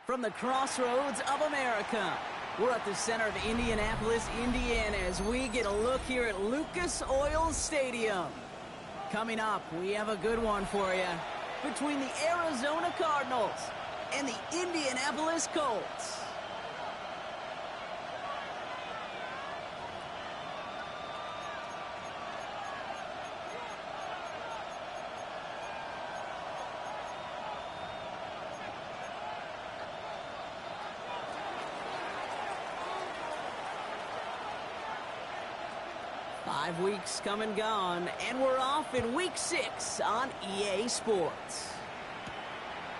From the crossroads of America, we're at the center of Indianapolis, Indiana, as we get a look here at Lucas Oil Stadium. Coming up, we have a good one for you between the Arizona Cardinals and the Indianapolis Colts. Five weeks come and gone, and we're off in Week 6 on EA Sports.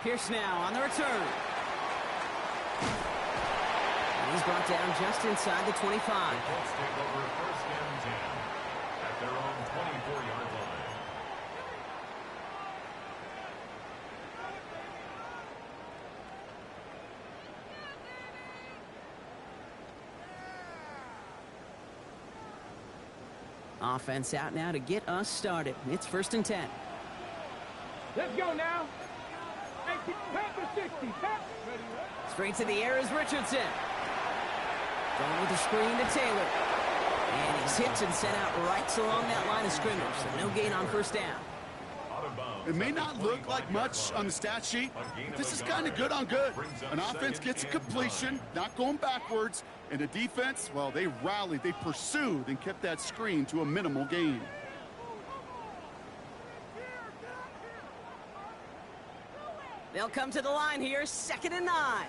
Pierce now on the return. And he's brought down just inside the 25. The Colts take over first and 10 at their own 24-yard line. Offense out now to get us started. It's first and 10. Let's go now. Pat the 60. Straight to the air is Richardson. Going with the screen to Taylor. And he's hit and sent out right along that line of scrimmage. So no gain on first down. It may not look like much on the stat sheet, but this is kind of good on good. An offense gets a completion, not going backwards, and the defense, well, they rallied, they pursued, and kept that screen to a minimal gain. They'll come to the line here, 2nd and 9.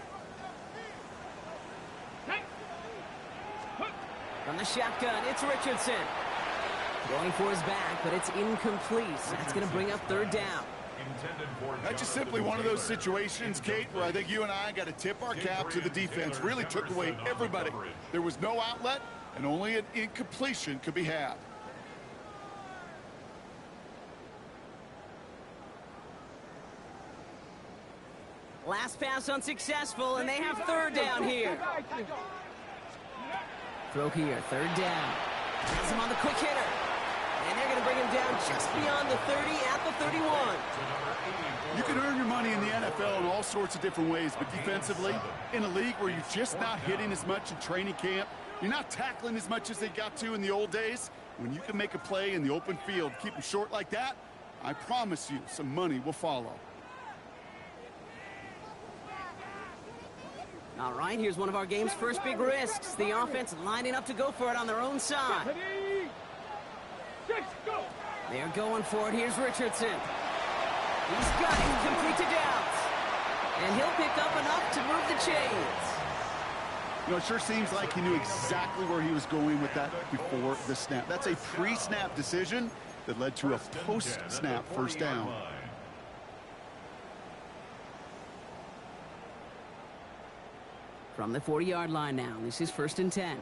From the shotgun, it's Richardson. Going for his back, but it's incomplete. That's going to bring up 3rd down. That's just simply one of those situations, Kate, where I think you and I got to tip our cap to the defense. Really took away everybody. There was no outlet, and only an incompletion could be had. Last pass unsuccessful, and they have 3rd down here. Throw here, 3rd down. Has him on the quick hitter. And they're going to bring him down just beyond the 30 at the 31. You can earn your money in the NFL in all sorts of different ways, but defensively, in a league where you're just not hitting as much in training camp, you're not tackling as much as they got to in the old days, when you can make a play in the open field, keep them short like that, I promise you some money will follow. All right, here's one of our game's first big risks. The offense lining up to go for it on their own side. They're going for it. Here's Richardson. He's got it, complete to Downs. And he'll pick up enough to move the chains. You know, it sure seems like he knew exactly where he was going with that before the snap. That's a pre-snap decision that led to a post-snap first down. From the 40-yard line now, this is 1st and 10.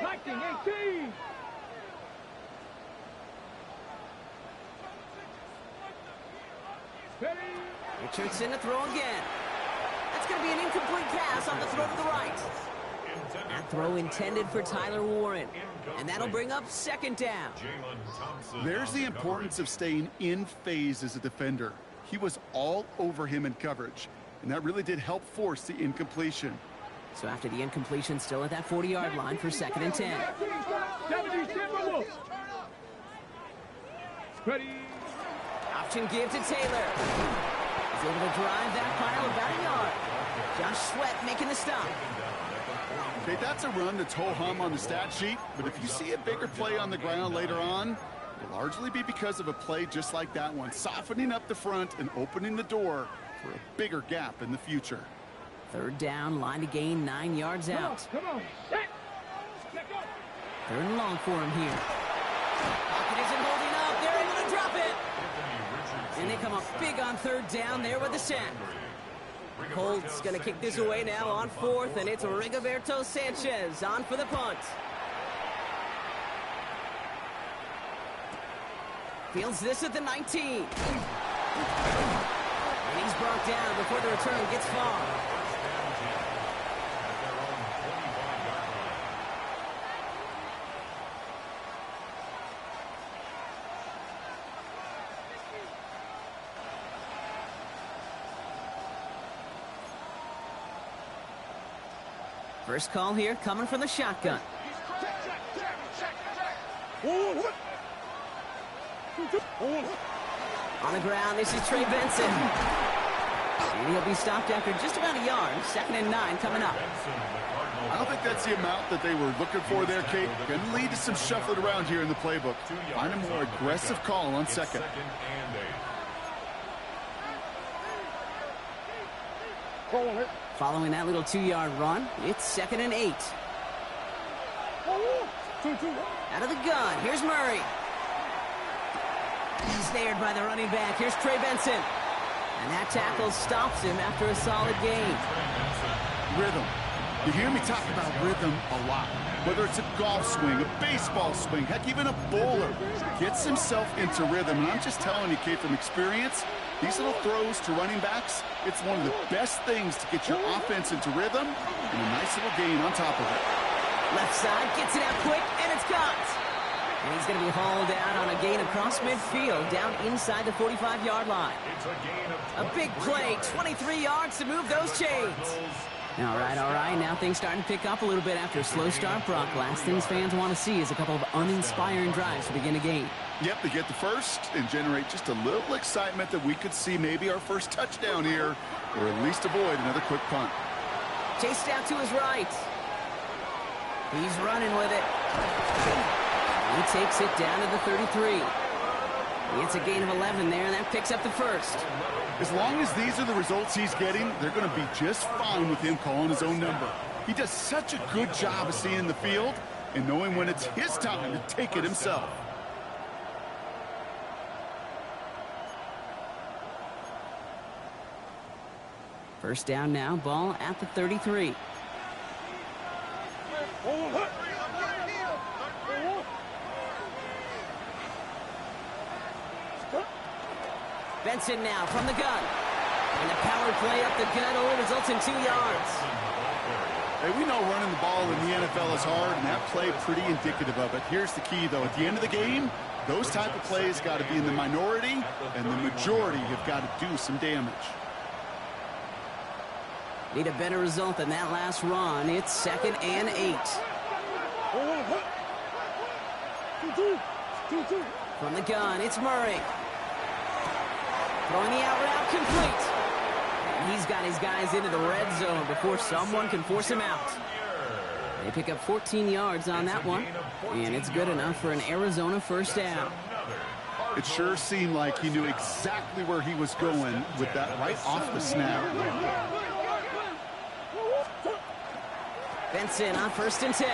Liking 18. Richardson to throw again. That's going to be an incomplete pass on the throw to the right. That throw intended for Tyler Warren. And that'll bring up 2nd down. There's the importance of staying in phase as a defender. He was all over him in coverage, and that really did help force the incompletion. So after the incompletion, still at that 40-yard line for 2nd and 10. Option give to Taylor. He's able to drive that pile about a yard. Josh Sweat making the stop. Okay, that's a run that's ho-hum on the stat sheet, but if you see a bigger play on the ground later on, it'll largely be because of a play just like that one, softening up the front and opening the door for a bigger gap in the future. 3rd down, line to gain 9 yards out. Come on. 3rd and long for him here. Pocket isn't holding up. They're able to drop it. And they come up big on 3rd down there with the sack. Colts going to kick this away now on 4th, and it's Rigoberto Sanchez on for the punt. Fields this at the 19. And he's brought down before the return gets far. First call here coming from the shotgun. On the ground, this is Trey Benson. And he'll be stopped after just about a yard. 2nd and 9 coming up. I don't think that's the amount that they were looking for there, Kate. Going to lead to some shuffling around here in the playbook. Find a more aggressive call on second. Following that little 2-yard run, it's 2nd and 8. Out of the gun, here's Murray. Snared by the running back. Here's Trey Benson. And that tackle stops him after a solid gain. Rhythm. You hear me talk about rhythm a lot. Whether it's a golf swing, a baseball swing, heck, even a bowler gets himself into rhythm. And I'm just telling you, Kate, from experience, these little throws to running backs, it's one of the best things to get your offense into rhythm and a nice little gain on top of it. Left side, gets it out quick, and it's caught. And he's going to be hauled out on a gain across midfield, down inside the 45-yard line. A big play, 23 yards to move those chains. All right. Now things starting to pick up a little bit after a slow start, Brock. Last things fans want to see is a couple of uninspiring drives to begin a game. Yep, they get the first and generate just a little excitement that we could see maybe our first touchdown here, or at least avoid another quick punt. Chased out to his right. He's running with it. He takes it down to the 33. It's a gain of 11 there, and that picks up the first. As long as these are the results he's getting, they're going to be just fine with him calling his own number. He does such a good job of seeing the field and knowing when it's his time to take it himself. First down now, ball at the 33. Benson now from the gun. And the power play up the gut only results in 2 yards. Hey, we know running the ball in the NFL is hard, and that play pretty indicative of it. Here's the key, though. At the end of the game, those type of plays got to be in the minority, and the majority have got to do some damage. Need a better result than that last run. It's 2nd and 8. From the gun, it's Murray. Throwing the out route complete. And he's got his guys into the red zone before someone can force him out. They pick up 14 yards on that one, and it's good enough for an Arizona first down. It sure seemed like he knew exactly where he was going with that right off the snap. Benson on 1st and 10.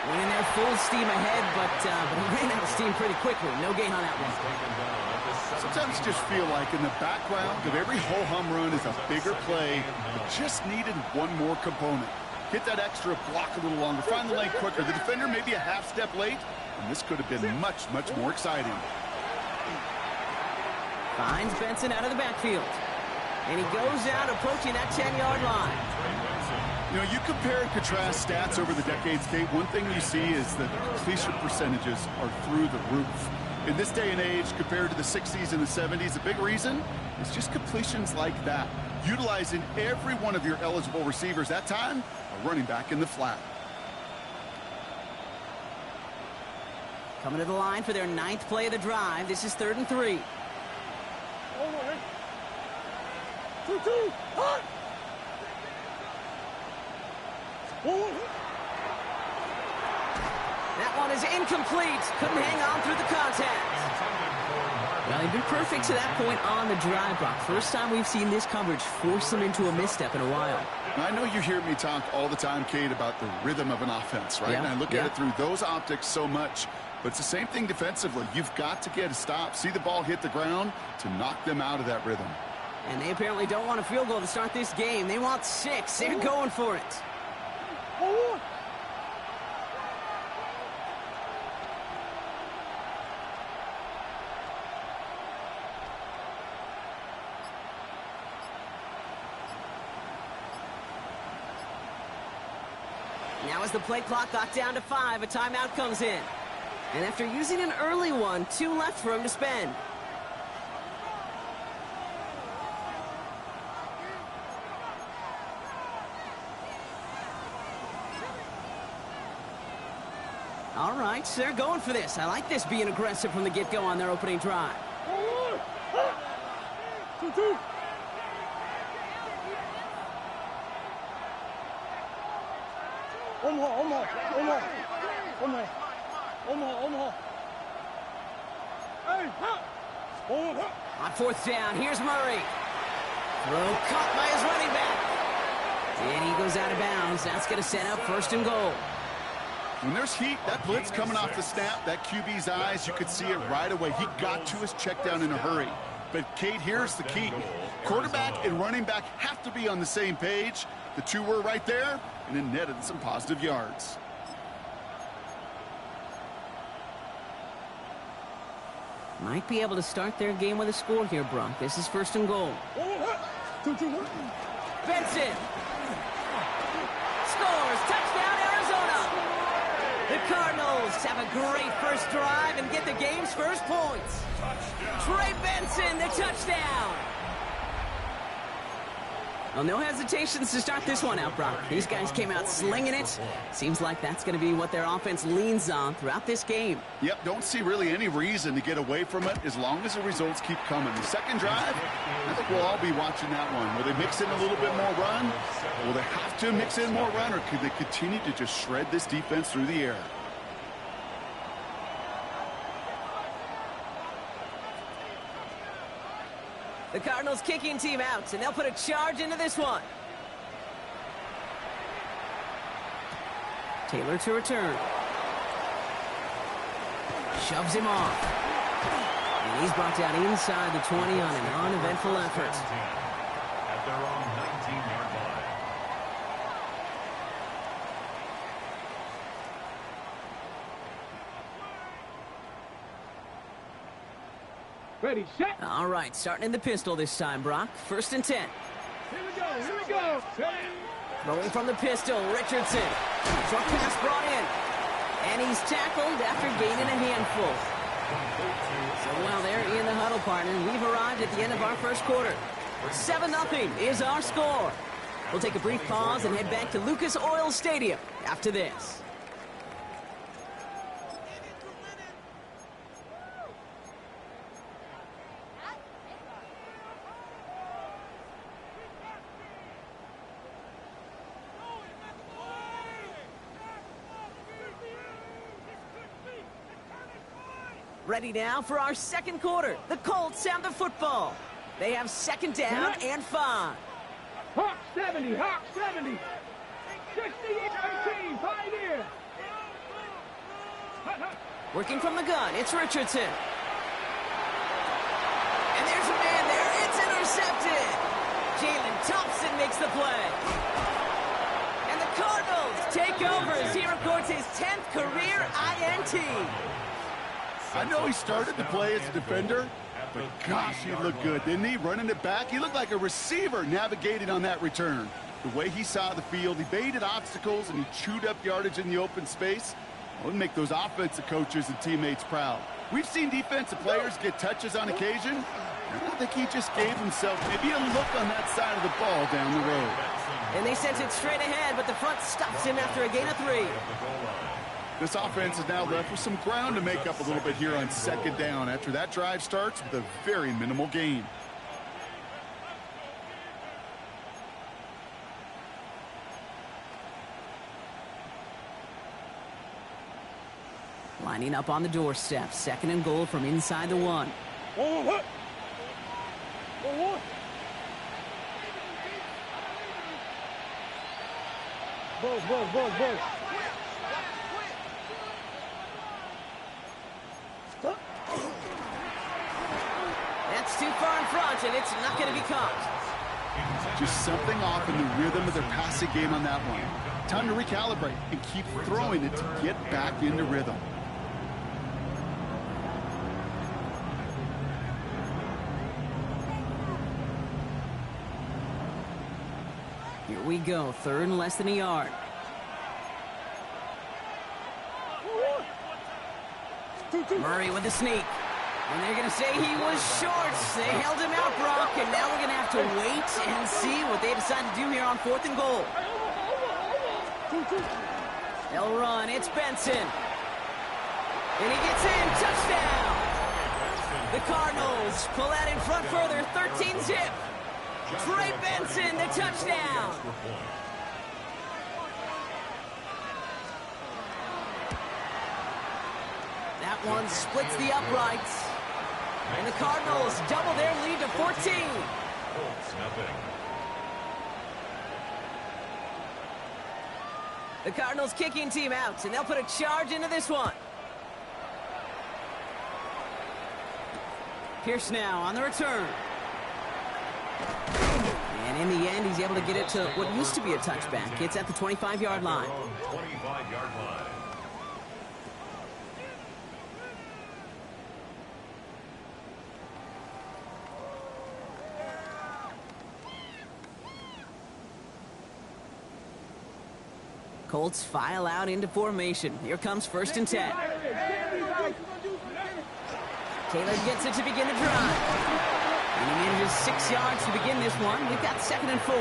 Went in there full steam ahead, but he ran out of steam pretty quickly. No gain on that one. Sometimes you just feel like in the background of every ho-hum run is a bigger play that just needed one more component. Hit that extra block a little longer, find the lane quicker. The defender maybe a half step late, and this could have been much, much more exciting. Finds Benson out of the backfield. And he goes out approaching that 10-yard line. You know, you compare and contrast stats over the decades, Kate. One thing you see is that completion percentages are through the roof. In this day and age, compared to the 60s and the 70s, a big reason is just completions like that. Utilizing every one of your eligible receivers that time, a running back in the flat. Coming to the line for their 9th play of the drive. This is 3rd and 3. That one is incomplete. Couldn't hang on through the contact. Well, they've been perfect to that point on the drive, Brock. First time we've seen this coverage force them into a misstep in a while. I know you hear me talk all the time, Kate, about the rhythm of an offense, right? Yeah, And I look at it through those optics so much. But it's the same thing defensively. You've got to get a stop, see the ball hit the ground to knock them out of that rhythm. And they apparently don't want a field goal to start this game. They want 6. They're going for it. Now as the play clock got down to 5, a timeout comes in. And after using an early one, 2 left for him to spend. right, so they're going for this. I like this being aggressive from the get-go on their opening drive. 2-2. One more. Hey, On fourth down, here's Murray. Throw caught by his running back. And he goes out of bounds. That's going to set up first and goal. When there's heat, that blitz coming off the snap, that QB's eyes, you could see it right away. He got to his check down in a hurry. But, Kate, here's the key. Quarterback and running back have to be on the same page. The two were right there, and it netted some positive yards. Might be able to start their game with a score here, Brock. This is first and goal. 2-2. Benson scores. Touchdown, Arizona. The Cardinals have a great first drive and get the game's first points. Trey Benson, the touchdown. Well, no hesitations to start this one out, Brock. These guys came out slinging it. Seems like that's going to be what their offense leans on throughout this game. Yep, don't see really any reason to get away from it as long as the results keep coming. The second drive, I think we'll all be watching that one. Will they mix in a little bit more run? Will they have to mix in more run, or could they continue to just shred this defense through the air? The Cardinals kicking team out, and they'll put a charge into this one. Taylor to return. Shoves him off. And he's brought down inside the 20 on an uneventful effort. At their own 19-yard line. Ready, set. All right, starting in the pistol this time, Brock. First and 10. Here we go. Throwing from the pistol, Richardson. Short pass brought in. And he's tackled after gaining a handful. So while they're in the huddle, partner, we've arrived at the end of our first quarter. 7-0 is our score. We'll take a brief pause and head back to Lucas Oil Stadium after this. Ready now for our second quarter. The Colts have the football. They have second down and 5. Hawk 70. 68-18, Pioneer. Working from the gun, it's Richardson. And there's a man there. It's intercepted. Jalen Thompson makes the play. And the Cardinals take over as he records his 10th career INT. I know he started to play as a defender, but gosh, he looked good, didn't he? Running it back, he looked like a receiver navigating on that return. The way he saw the field, he baited obstacles, and he chewed up yardage in the open space. It would make those offensive coaches and teammates proud. We've seen defensive players get touches on occasion. I think he just gave himself maybe a look on that side of the ball down the road. And they sent it straight ahead, but the front stops him after a gain of 3. This offense is now left with some ground to make up a little bit here on second down after that drive starts with a very minimal gain. Lining up on the doorstep. Second and goal from inside the 1. Buzz. That's too far in front, and it's not going to be caught. Just something off in the rhythm of their passing game on that one. Time to recalibrate and keep throwing it to get back into rhythm. Here we go, third and less than a yard. Murray with the sneak. And they're going to say he was short. They held him out, Brock, and now we're going to have to wait and see what they decide to do here on fourth and goal. They'll run. It's Benson. And he gets in. Touchdown. The Cardinals pull that in front further. 13-zip. Trey Benson, the touchdown. That one splits the uprights. And the Cardinals double their lead to 14. Colts, nothing. The Cardinals kicking team out, and they'll put a charge into this one. Pierce now on the return. And in the end, he's able to get it to what used to be a touchback. It's at the 25-yard line. 25-yard line. Colts file out into formation. Here comes 1st and 10. Taylor gets it to begin the drive. And he manages 6 yards to begin this one. We've got 2nd and 4.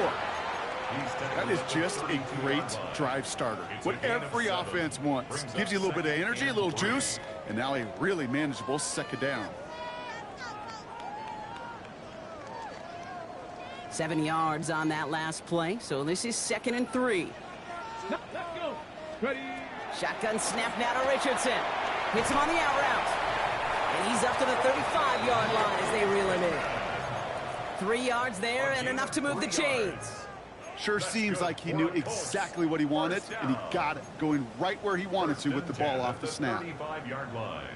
That is just a great drive starter. What every offense wants. Gives you a little bit of energy, a little juice, and now a really manageable 2nd down. 7 yards on that last play, so this is 2nd and 3. Let's go. Ready. Shotgun snap now to Richardson. Hits him on the out route. And he's up to the 35-yard line as they reel him in. 3 yards there and enough to move the chains. Sure seems like he knew exactly what he wanted, and he got it, going right where he wanted to with the ball off the snap. 35-yard line.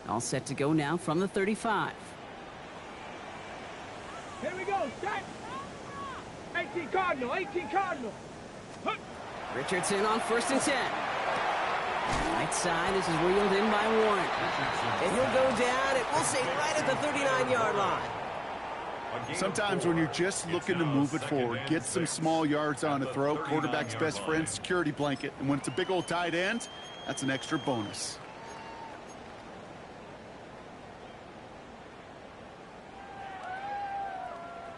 All set to go now from the 35. Here we go. Set. 18 Cardinal. 18 Cardinal. Hup. Richardson on 1st and 10. Right side, this is reeled in by Warren. And he'll go down, and we'll say right at the 39-yard line. Sometimes when you're just looking to move it forward, get some small yards on a throw, quarterback's best friend, security blanket. And when it's a big old tight end, that's an extra bonus.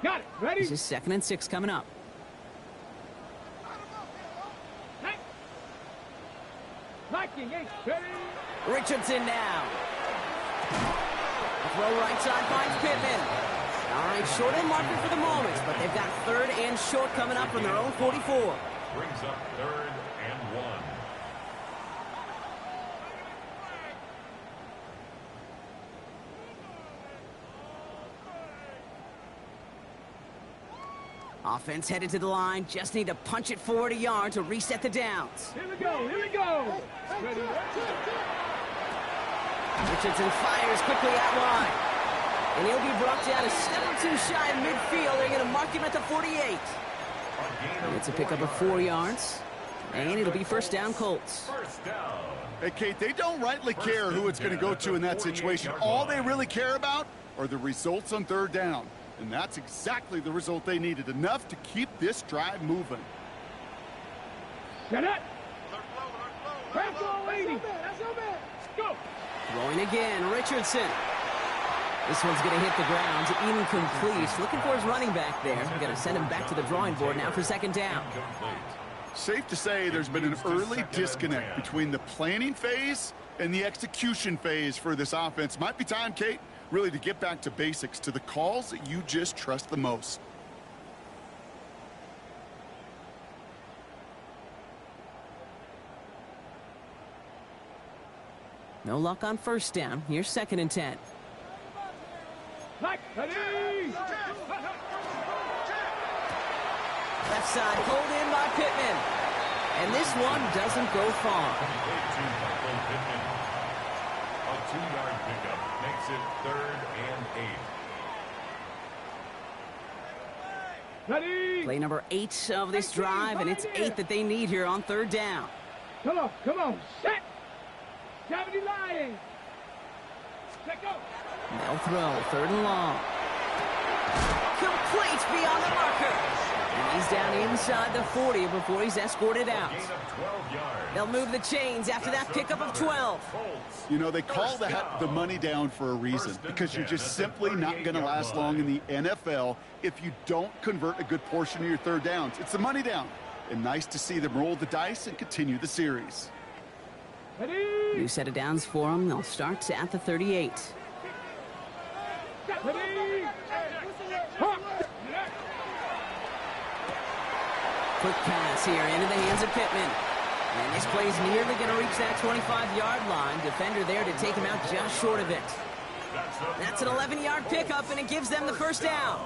Got it. Ready. This is 2nd and 6 coming up. Liking. Ready. Richardson now. Throw right side finds Pittman. All right, short end marker for the moment, but they've got 3rd and short coming up from their own 44. Brings up 3rd and 1. Offense headed to the line. Just need to punch it forward a yard to reset the downs. Here we go. Here we go. Ready. Richardson fires quickly out wide. And he'll be brought down a step or two shy of midfield. They're going to mark him at the 48. It's a pickup of 4 yards. And it'll be 1st down Colts. First down. Hey, Kate, they don't rightly care who it's going to go to in that situation. All they really care about are the results on 3rd down. And that's exactly the result they needed, enough to keep this drive moving. Get it. Pass all 80. Let's go. Throwing again, Richardson. This one's going to hit the ground, incomplete. Looking for his running back there. We're going to send him back to the drawing board now for 2nd down. Safe to say there's been an early disconnect between the planning phase and the execution phase for this offense. Might be time, Kate, really to get back to basics, to the calls that you just trust the most. No luck on 1st down. Here's 2nd and 10. Ready. Left side pulled in by Pittman. And this one doesn't go far. A 2-yard pickup makes it 3rd and 8. Ready. Play number 8 of this drive, and it's 8 that they need here on 3rd down. Come on. Come on. Set. 70 Lions. Set go. They'll throw 3rd and long. Complete beyond the marker. And he's down inside the 40 before he's escorted out. Gain of 12 yards. They'll move the chains after that pickup of 12. Colts. You know, they call that the money down for a reason, because you're just simply not going to last long in the NFL if you don't convert a good portion of your third downs. It's the money down. And nice to see them roll the dice and continue the series. New set of downs for them. They'll start at the 38. Quick pass here into the hands of Pittman. And this play's nearly going to reach that 25-yard line. Defender there to take him out just short of it. That's an 11-yard pickup, and it gives them the first down.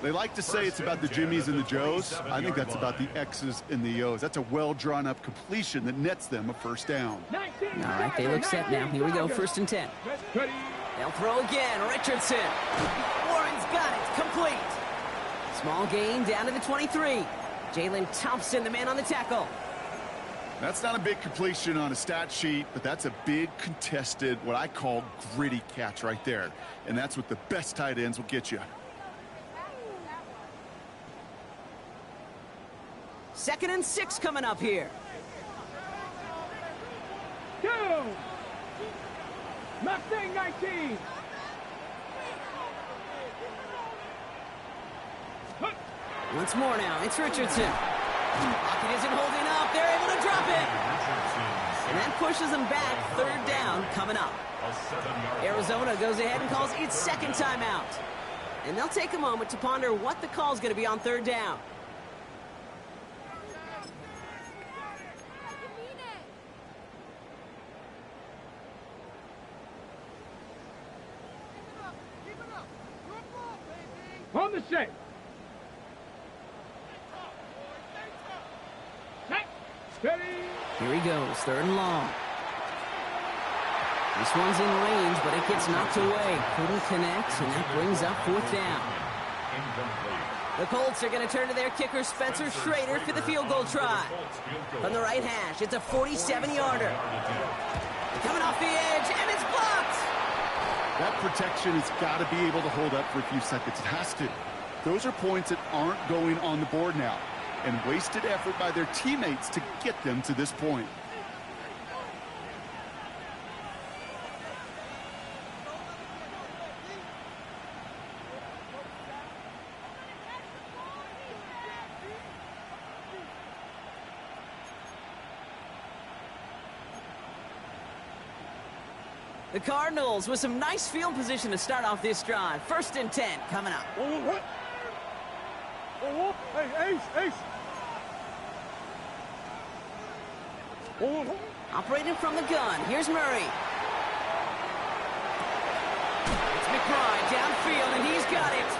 They like to say it's about the Jimmies and the Joes. I think that's about the X's and the O's. That's a well-drawn-up completion that nets them a first down. All right, they look set now. Here we go, 1st and 10. They'll throw again. Richardson. Warren's got it. Complete. Small gain down to the 23. Jalen Thompson, the man on the tackle. That's not a big completion on a stat sheet, but that's a big contested, what I call gritty catch right there. And that's what the best tight ends will get you. 2nd and 6 coming up here. Go! Mustang 19. Once more now, it's Richardson. Pocket isn't holding up. They're able to drop it. And that pushes them back. 3rd down coming up. Arizona goes ahead and calls its 2nd timeout. And they'll take a moment to ponder what the call is going to be on 3rd down. On the set. Set. Steady. Here he goes, 3rd and long. This one's in range, but it gets knocked away. Couldn't connect, and that brings up 4th down. The Colts are going to turn to their kicker, Spencer Schrader, for the field goal try. From the right hash, it's a 47-yarder. Coming off the edge, and it's blocked! That protection has got to be able to hold up for a few seconds. It has to. Those are points that aren't going on the board now, and wasted effort by their teammates to get them to this point. The Cardinals with some nice field position to start off this drive. 1st and 10 coming up. Hey, Ace. Operating from the gun. Here's Murray. It's McBride downfield, and he's got it.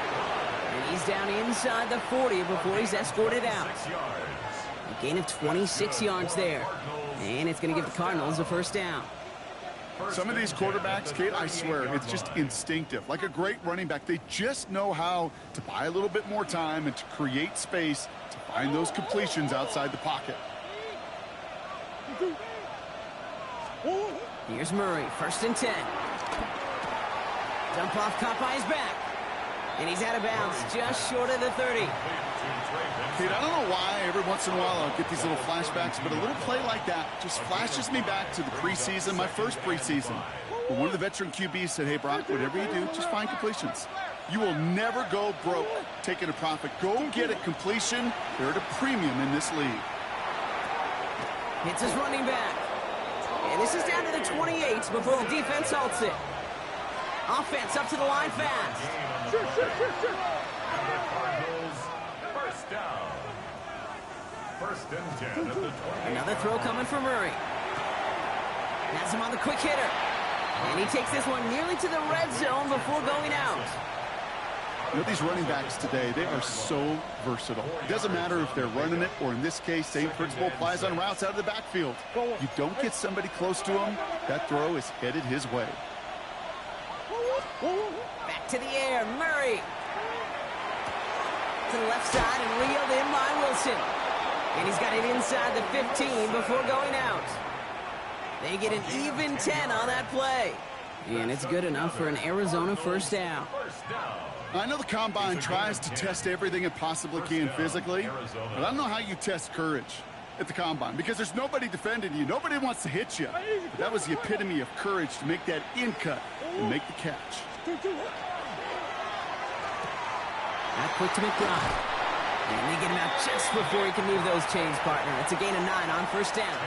And he's down inside the 40 before he's escorted out. A gain of 26 yards there. And it's going to give the Cardinals a 1st down. Some of these quarterbacks, Kate, I swear, it's just instinctive. Like a great running back, they just know how to buy a little bit more time and to create space to find those completions outside the pocket. Here's Murray, 1st and 10. Dump off, caught by his back. And he's out of bounds, just short of the 30. Kate, I don't know why every once in a while I'll get these little flashbacks, but a little play like that just flashes me back to the preseason, my first preseason. But one of the veteran QBs said, hey, Brock, whatever you do, just find completions. You will never go broke taking a profit. Go get a completion. They're at a premium in this league. Hits his running back. And this is down to the 28 before the defense halts it. Offense up to the line fast. First down. 1st and 10 at the 20. Another throw coming from Murray. Has him on the quick hitter. And he takes this one nearly to the red zone before going out. You know, these running backs today, they are so versatile. It doesn't matter if they're running it, or in this case, same principle applies on routes out of the backfield. You don't get somebody close to him, that throw is headed his way. Back to the air, Murray. To the left side and reeled in by Wilson. And he's got it inside the 15 before going out. They get an even 10 on that play. And it's good enough for an Arizona 1st down. I know the Combine tries to test everything it possibly can physically, but I don't know how you test courage at the Combine because there's nobody defending you. Nobody wants to hit you. But that was the epitome of courage to make that in cut and make the catch. Not quick to McBride. And they get him out just before he can move those chains, partner. It's a gain of 9 on first down.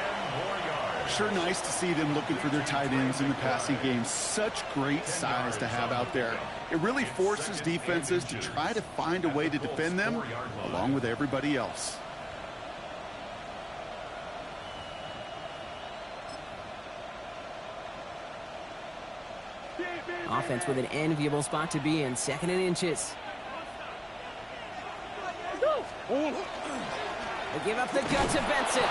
Sure nice to see them looking for their tight ends in the passing game. Such great size to have out there. It really forces defenses to try to find a way to defend them along with everybody else. Offense with an enviable spot to be in, 2nd and inches. They give up the gut to Benson.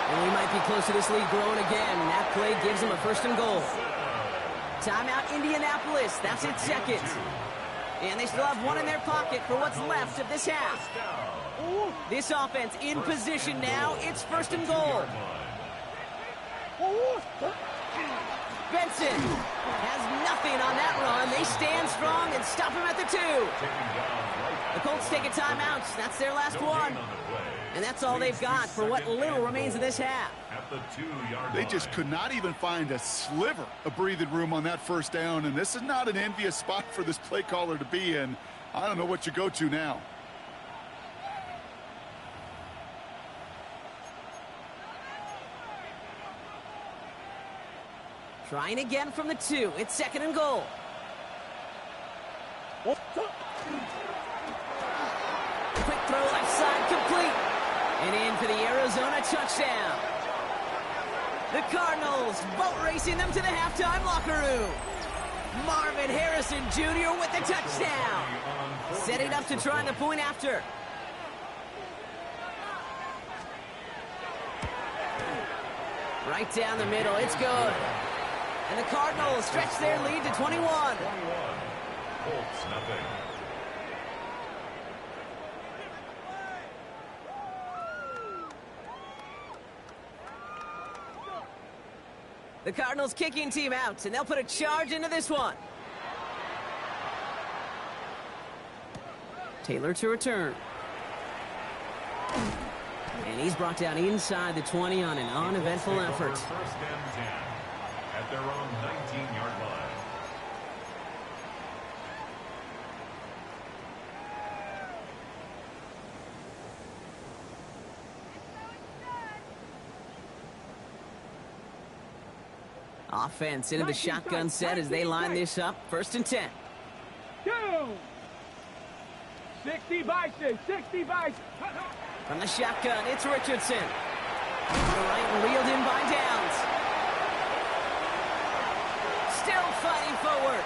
And we might be close to this lead growing again. And that play gives them a 1st and goal. Timeout Indianapolis. That's its 2nd. And they still have 1 in their pocket for what's left of this half. This offense in position now. It's 1st and goal. Benson has nothing on that run. They stand strong and stop him at the 2. The Colts take a timeout. That's their last one. And that's all they've got for what little remains of this half. They just could not even find a sliver of breathing room on that 1st down, and this is not an envious spot for this play caller to be in. I don't know what you go to now. Trying again from the 2. It's 2nd and goal. Quick throw left side complete. And in for the Arizona touchdown. The Cardinals boat racing them to the halftime locker room. Marvin Harrison Jr. with the touchdown. Setting up to try the point after. Right down the middle. It's good. And the Cardinals stretch their lead to 21. Colts, nothing. The Cardinals kicking team out, and they'll put a charge into this one. Taylor to return. And he's brought down inside the 20 on an uneventful effort. 1st and 10 at their own 19-yard line. Offense into the shotgun set as they line this up. 1st and 10. 60 Bison, 60 Bison. From the shotgun, it's Richardson. To the right, reeled in by Downs. Still fighting forward.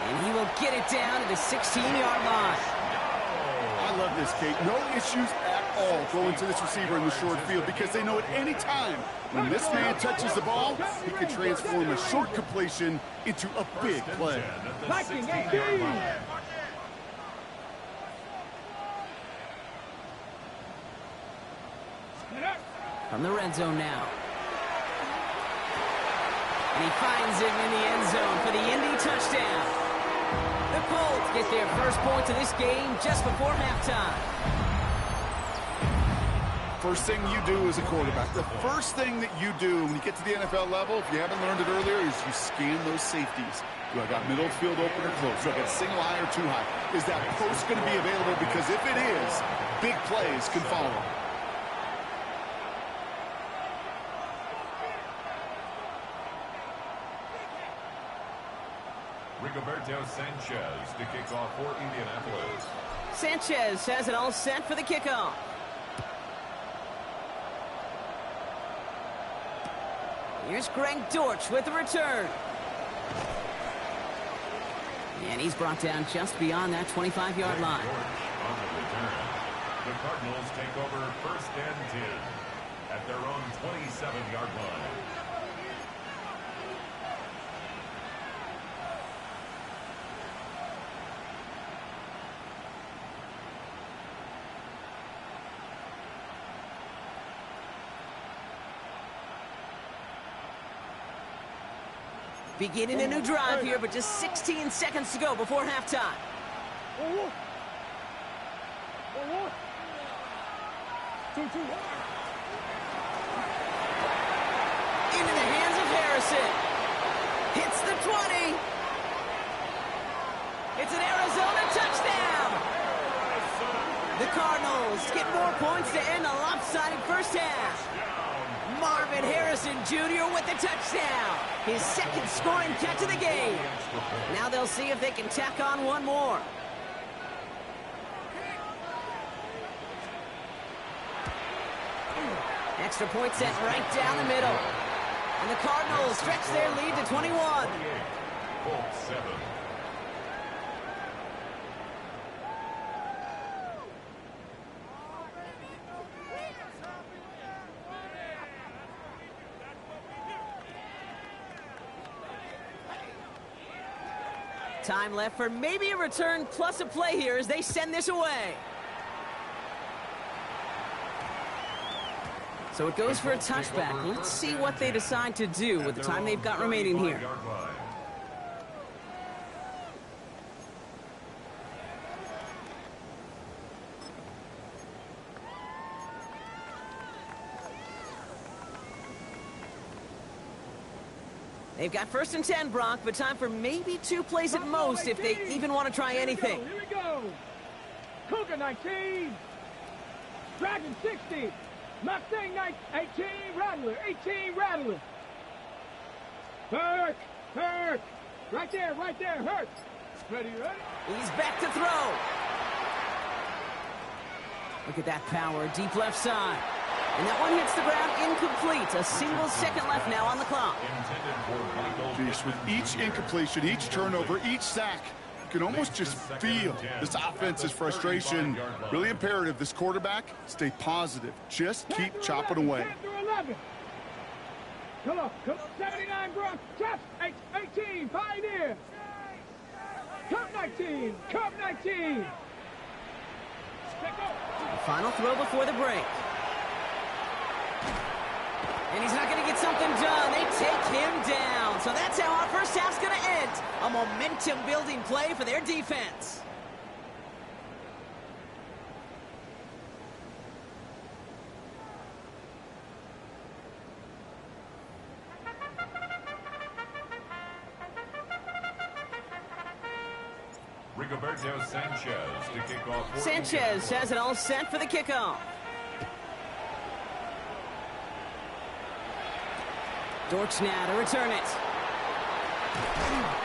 And he will get it down to the 16-yard line. I love this, Kate. No issues at all going to this receiver in the short field because they know at any time when this man touches the ball, he can transform a short completion into a big play. From the red zone now. And he finds him in the end zone for the Indy touchdown. The Colts get their first points of this game just before halftime. First thing you do as a quarterback, the first thing that you do when you get to the NFL level, if you haven't learned it earlier, is you scan those safeties. Do I got middle field open or close? Do I got single high or too high? Is that post going to be available? Because if it is, big plays can follow. Rigoberto Sanchez to kick off for Indianapolis. Sanchez has it all set for the kickoff. Here's Greg Dortch with the return. And he's brought down just beyond that 25-yard line. On the return. The Cardinals take over 1st and 10 at their own 27-yard line. Beginning a new drive here, but just 16 seconds to go before halftime. Into the hands of Harrison. Hits the 20. It's an Arizona touchdown. The Cardinals get more points to end a lopsided first half. Marvin Harrison Jr. with the touchdown. His second scoring catch of the game. Now they'll see if they can tack on one more. Extra point set right down the middle. And the Cardinals stretch their lead to 21. Colts 7. Time left for maybe a return plus a play here as they send this away. So it goes for a touchback. Let's see what they decide to do with the time they've got remaining here. They've got 1st and 10, Brock, but time for maybe 2 plays at most if they even want to try anything. Here we go. Cougar 19. Dragon 60. Mustang 18. Rattler. 18. Rattler. Hurt. Right there. Hurt. Ready. He's back to throw. Look at that power, deep left side. And that one hits the ground incomplete. A single second left now on the clock. Jeez, with each incompletion, each turnover, each sack, you can almost just feel this offense's frustration. Really imperative this quarterback stay positive. Just keep chopping away. Come on. 79, Brock. Chop. 18. Pioneer. Cup 19. The final throw before the break. And he's not going to get something done. They take him down. So that's how our first half's going to end. A momentum-building play for their defense. Rigoberto Sanchez to kick off. Sanchez has it all set for the kickoff. Dortch now to return it.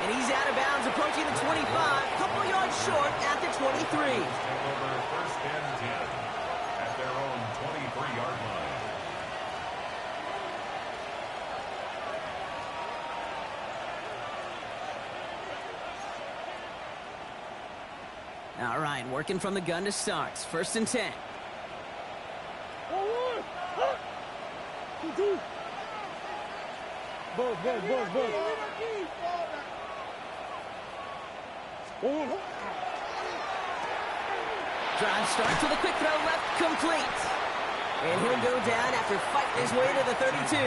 And he's out of bounds, approaching the 25, couple yards short at the 23. Take over 1st and 10 at their own 23-yard line. All right, working from the gun to start. 1st and 10. Buzz. Drive starts with a quick throw left, complete. And he'll go down after fighting his way to the 32.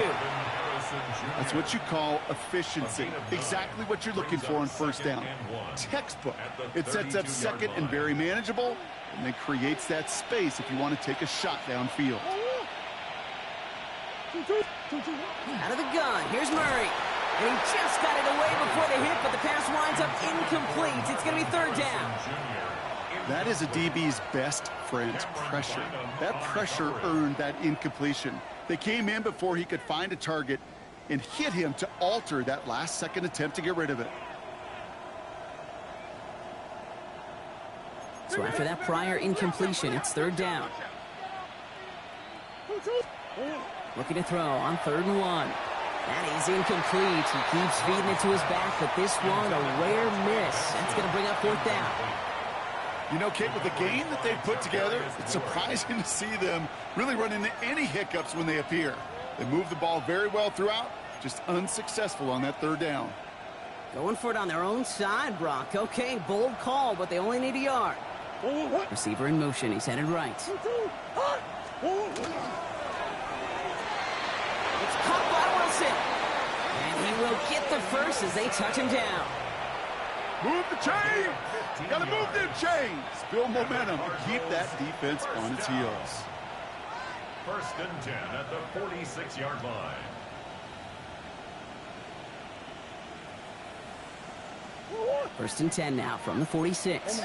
That's what you call efficiency. Exactly what you're looking for on 1st down. Textbook. It sets up 2nd and very manageable, and then creates that space if you want to take a shot downfield. Out of the gun, here's Murray. And he just got it away before the hit, but the pass winds up incomplete. It's going to be 3rd down. That is a DB's best friend, pressure. That pressure earned that incompletion. They came in before he could find a target and hit him to alter that last-second attempt to get rid of it. So after that prior incompletion, it's 3rd down. Looking to throw on 3rd and 1. That is incomplete. He keeps feeding it to his back, but this one, a rare miss. That's going to bring up 4th down. You know, Kate, with the game that they've put together, it's surprising to see them really run into any hiccups when they appear. They move the ball very well throughout, just unsuccessful on that 3rd down. Going for it on their own side, Brock. Okay, bold call, but they only need a yard. Receiver in motion. He's headed right. It's caught by Wilson. And he will get the first as they touch him down. Move the chain. Got to move them chains. Build momentum and keep that defense on its heels. 1st and 10 at the 46-yard line. First and 10 now from the 46.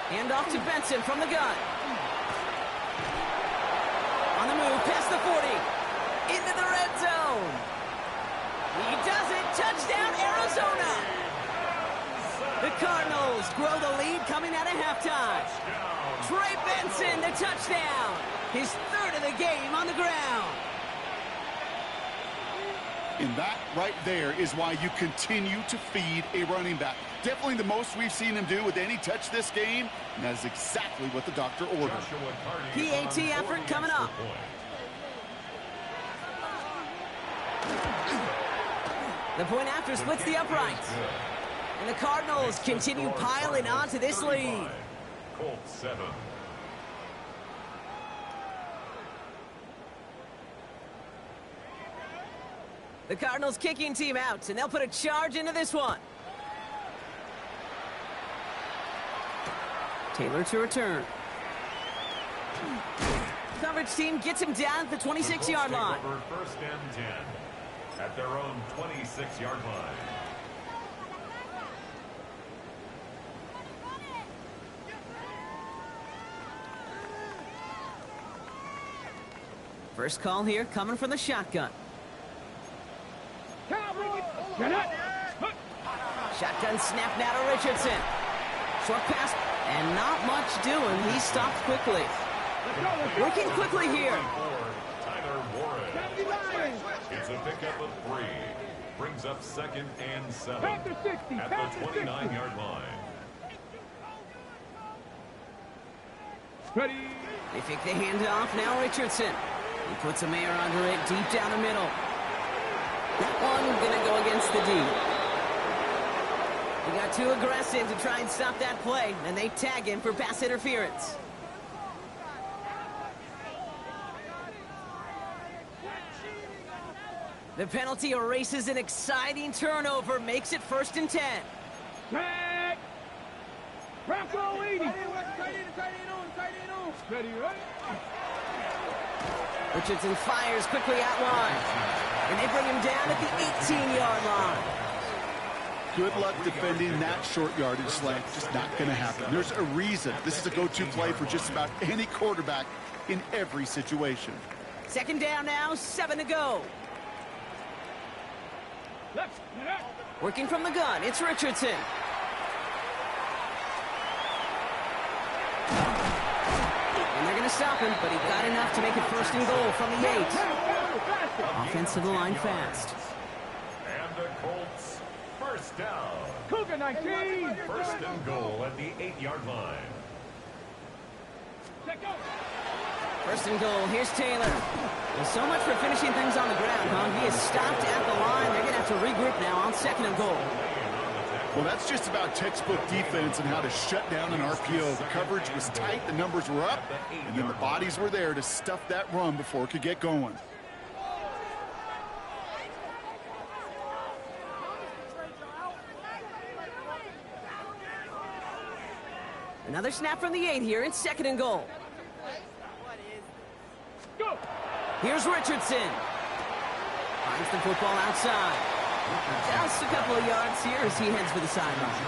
Hand off to Benson from the gun. On the move, past the 40. Into the red zone. He does it. Touchdown, Arizona. The Cardinals grow the lead coming out of halftime. Trey Benson, the touchdown. His 3rd of the game on the ground. And that right there is why you continue to feed a running back. Definitely the most we've seen him do with any touch this game, and that is exactly what the doctor ordered. PAT effort coming up. The point after splits the uprights. And the Cardinals continue piling onto this lead. Colts 7. The Cardinals kicking team out, and they'll put a charge into this one. Taylor to return. Coverage team gets him down at the 26-yard line. 1st and 10 at their own 26-yard line. First call here coming from the shotgun. Shotgun snap now to Richardson. Short pass, and not much doing. He stopped quickly. Working quickly here. Tyler Warren. It's a pickup of 3. Brings up 2nd and 7 at the 29-yard line. Ready. They fake the handoff. Now Richardson. He puts a Mayer under it deep down the middle. That one going to go against the D. He got too aggressive to try and stop that play, and they tag him for pass interference. The penalty erases an exciting turnover, makes it 1st and 10. Tag. Bronco 80. Ready, ready. Richardson fires quickly out wide, and they bring him down at the 18-yard line. Good luck defending that short yardage slant. Just not going to happen. There's a reason this is a go-to play for just about any quarterback in every situation. 2nd down now, 7 to go. Left. Working from the gun, it's Richardson. And they're going to stop him, but he got enough to make it 1st and goal from the 8. Offensive line fast. And the Colts 1st down. Cougar 19. 1st and goal at the 8-yard line. Check out. 1st and goal, here's Taylor. Well, so much for finishing things on the ground, huh? He is stopped at the line. They're going to have to regroup now on 2nd and goal. Well, that's just about textbook defense and how to shut down an RPO. The coverage was tight, the numbers were up, and then the bodies were there to stuff that run before it could get going. Another snap from the 8 here. It's 2nd and goal. Go. Here's Richardson. Finds the football outside. Just a couple of yards here as he heads for the sideline.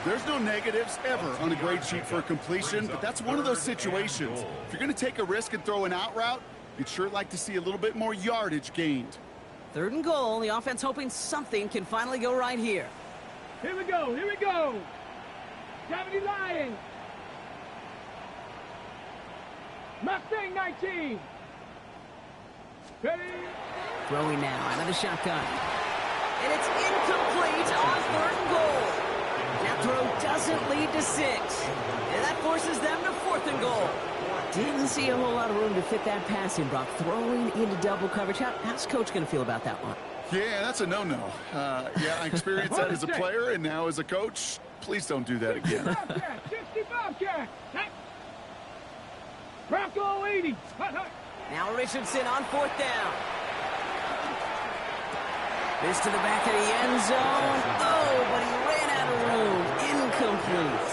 There's no negatives ever on a grade sheet for a completion, but that's one of those situations. If you're going to take a risk and throw an out route, you'd sure like to see a little bit more yardage gained. 3rd and goal. The offense hoping something can finally go right here. Here we go. Here we go. 70 Lions. Mustang 19. Ready. Throwing now out of the shotgun. And it's incomplete on 3rd and goal. That throw doesn't lead to 6. And that forces them to 4th and goal. Didn't see a whole lot of room to fit that pass in, Brock. Throwing into double coverage. How's Coach going to feel about that one? Yeah, that's a no-no. Yeah, I experienced that as a player, and now as a coach, please don't do that again. 65 cat. Bronco 80. Hut, hut. Now Richardson on 4th down. This to the back of the end zone. Oh, but he ran out of room. Incomplete.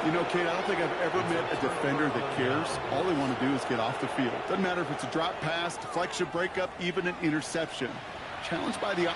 You know, Kate, I don't think I've ever met a defender that cares. All they want to do is get off the field. Doesn't matter if it's a drop pass, deflection, breakup, even an interception. Challenged by the